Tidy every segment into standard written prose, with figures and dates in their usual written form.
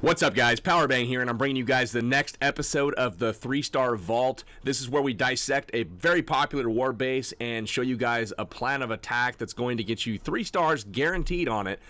What's up, guys? Powerbang here, and I'm bringing you guys the next episode of the 3-Star Vault. This is where we dissect a very popular war base and show you guys a plan of attack that's going to get you 3 stars guaranteed on it.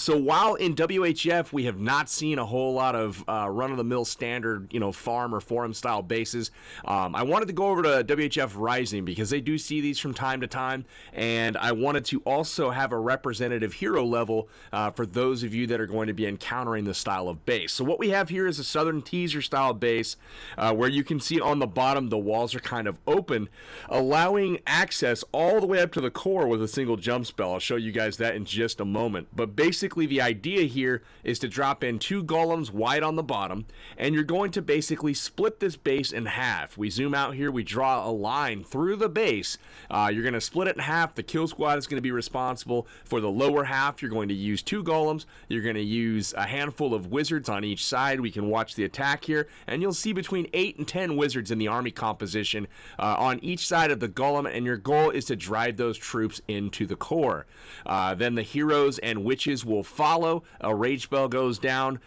So while in WHF we have not seen a whole lot of run-of-the-mill standard, farm or forum style bases, I wanted to go over to WHF Rising because they do see these from time to time, and I wanted to also have a representative hero level for those of you that are going to be encountering this style of base. So what we have here is a Southern Teaser style base where you can see on the bottom the walls are kind of open, allowing access all the way up to the core with a single jump spell. I'll show you guys that in just a moment. But basically the idea here is to drop in 2 golems wide on the bottom, and you're going to basically split this base in half. We zoom out here, we draw a line through the base. You're going to split it in half. The kill squad is going to be responsible for the lower half. You're going to use 2 golems. You're going to use a handful of wizards on each side. We can watch the attack here, and you'll see between 8 and 10 wizards in the army composition on each side of the golem, and your goal is to drive those troops into the core. Then the heroes and witches will follow. A rage spell goes down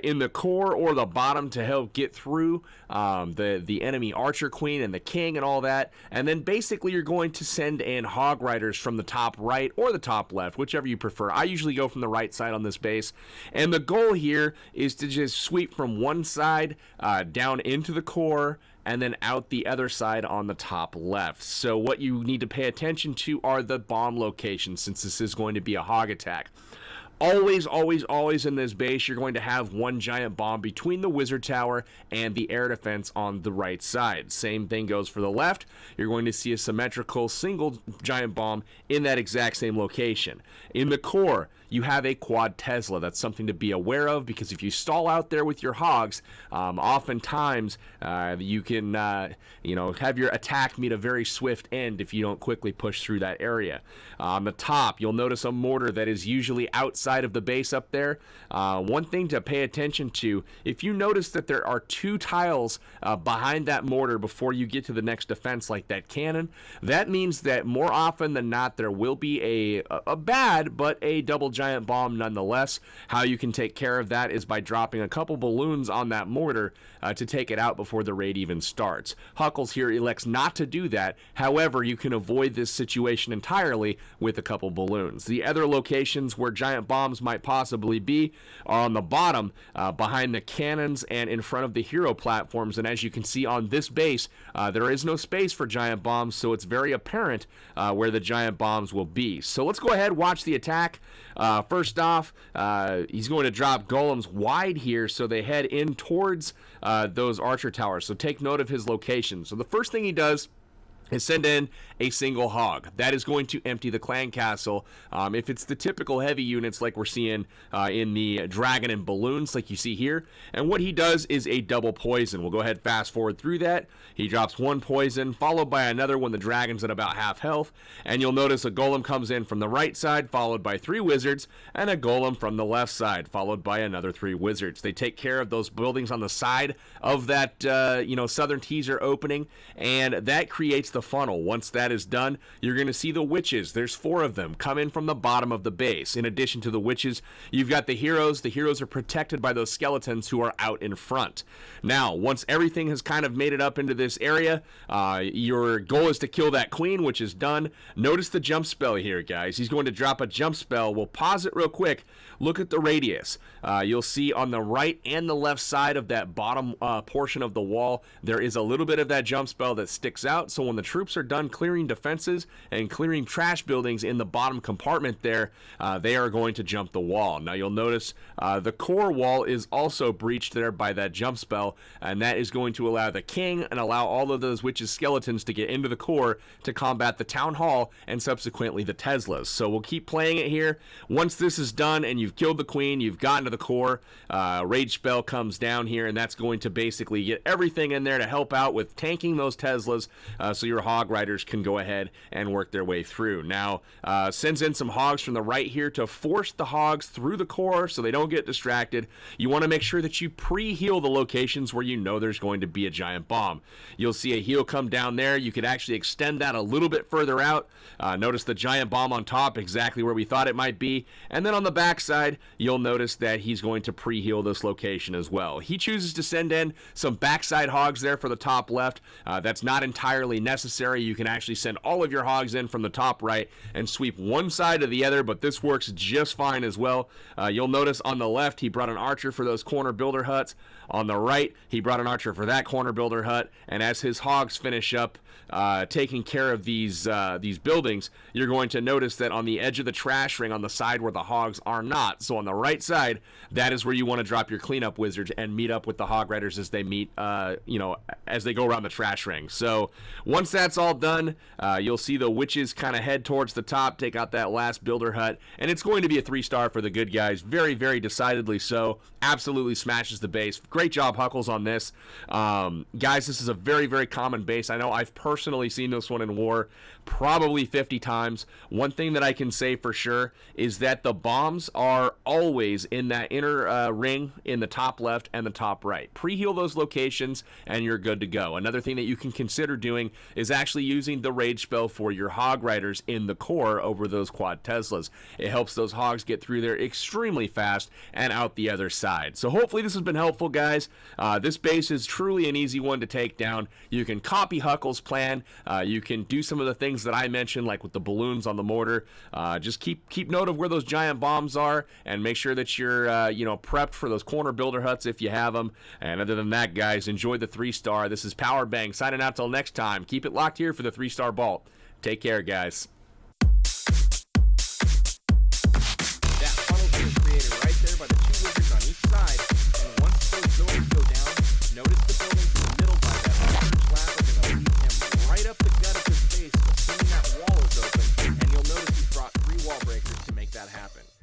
in the core or the bottom to help get through the enemy archer queen and the king and all that, and then basically you're going to send in hog riders from the top right or the top left, whichever you prefer. I usually go from the right side on this base, and the goal here is to just sweep from one side down into the core and then out the other side on the top left. So what you need to pay attention to are the bomb locations, since this is going to be a hog attack. Always, always, always in this base, you're going to have one giant bomb between the wizard tower and the air defense on the right side. Same thing goes for the left. You're going to see a symmetrical single giant bomb in that exact same location. In the core, you have a quad Tesla. That's something to be aware of, because if you stall out there with your hogs, oftentimes you can have your attack meet a very swift end if you don't quickly push through that area. On the top, you'll notice a mortar that is usually outside of the base up there. One thing to pay attention to, if you notice that there are 2 tiles behind that mortar before you get to the next defense, like that cannon, that means that more often than not there will be a bad but a double giant bomb nonetheless. How you can take care of that is by dropping a couple balloons on that mortar to take it out before the raid even starts. Huckles here elects not to do that. However, you can avoid this situation entirely with a couple balloons. The other locations where giant bombs might possibly be are on the bottom, behind the cannons and in front of the hero platforms. And as you can see on this base, there is no space for giant bombs, so it's very apparent where the giant bombs will be. So let's go ahead, watch the attack. First off, he's going to drop golems wide here, so they head in towards those archer towers. So take note of his location. So the first thing he does is send in a single hog. That is going to empty the clan castle. If it's the typical heavy units like we're seeing in the dragon and balloons like you see here. And what he does is a double poison. We'll go ahead, fast forward through that. He drops 1 poison, followed by another when the dragon's at about half health. And you'll notice a golem comes in from the right side, followed by 3 wizards, and a golem from the left side, followed by another 3 wizards. They take care of those buildings on the side of that Southern Teaser opening, and that creates the funnel. Once that is done, you're going to see the witches. There's 4 of them come in from the bottom of the base. In addition to the witches, you've got the heroes. The heroes are protected by those skeletons who are out in front. Now, once everything has kind of made it up into this area, your goal is to kill that queen, which is done. Notice the jump spell here, guys. He's going to drop a jump spell. We'll pause it real quick. Look at the radius. You'll see on the right and the left side of that bottom portion of the wall, there is a little bit of that jump spell that sticks out. So when the troops are done clearing defenses and clearing trash buildings in the bottom compartment there, they are going to jump the wall. Now you'll notice the core wall is also breached there by that jump spell, and that is going to allow the king and allow all of those witches' skeletons to get into the core to combat the town hall and subsequently the Teslas. So we'll keep playing it here. Once this is done and you've killed the queen, you've gotten to the core, rage spell comes down here, and that's going to basically get everything in there to help out with tanking those Teslas, so your your hog riders can go ahead and work their way through. Now, sends in some hogs from the right here to force the hogs through the core so they don't get distracted. You want to make sure that you pre-heal the locations where you know there's going to be a giant bomb. You'll see a heal come down there. You could actually extend that a little bit further out. Notice the giant bomb on top, exactly where we thought it might be. And then on the back side, you'll notice that he's going to pre-heal this location as well. He chooses to send in some backside hogs there for the top left. That's not entirely necessary. You can actually send all of your hogs in from the top right and sweep one side or the other, but this works just fine as well. You'll notice on the left, he brought an archer for those corner builder huts. On the right, he brought an archer for that corner builder hut. And as his hogs finish up taking care of these buildings, you're going to notice that on the edge of the trash ring on the side where the hogs are not, so on the right side, that is where you want to drop your cleanup wizards and meet up with the hog riders as they meet, as they go around the trash ring. So once that's all done, you'll see the witches kind of head towards the top, take out that last builder hut, and it's going to be a 3-star for the good guys. Very, very decidedly so. Absolutely smashes the base. Great job, Huckles, on this. Guys, this is a very, very common base. I know I've personally seen this one in war probably 50 times. One thing that I can say for sure is that the bombs are always in that inner ring in the top left and the top right. Pre-heal those locations and you're good to go. Another thing that you can consider doing is actually using the rage spell for your hog riders in the core over those quad Teslas. It helps those hogs get through there extremely fast and out the other side. So hopefully this has been helpful, guys. This base is truly an easy one to take down. You can copy Huckle's plan. You can do some of the things that I mentioned, like with the balloons on the mortar. Just keep note of where those giant bombs are and make sure that you're prepped for those corner builder huts if you have them. And other than that, guys, enjoy the 3-star. This is Powerbang signing out till next time. Keep it locked here for the 3-star vault. Take care, guys.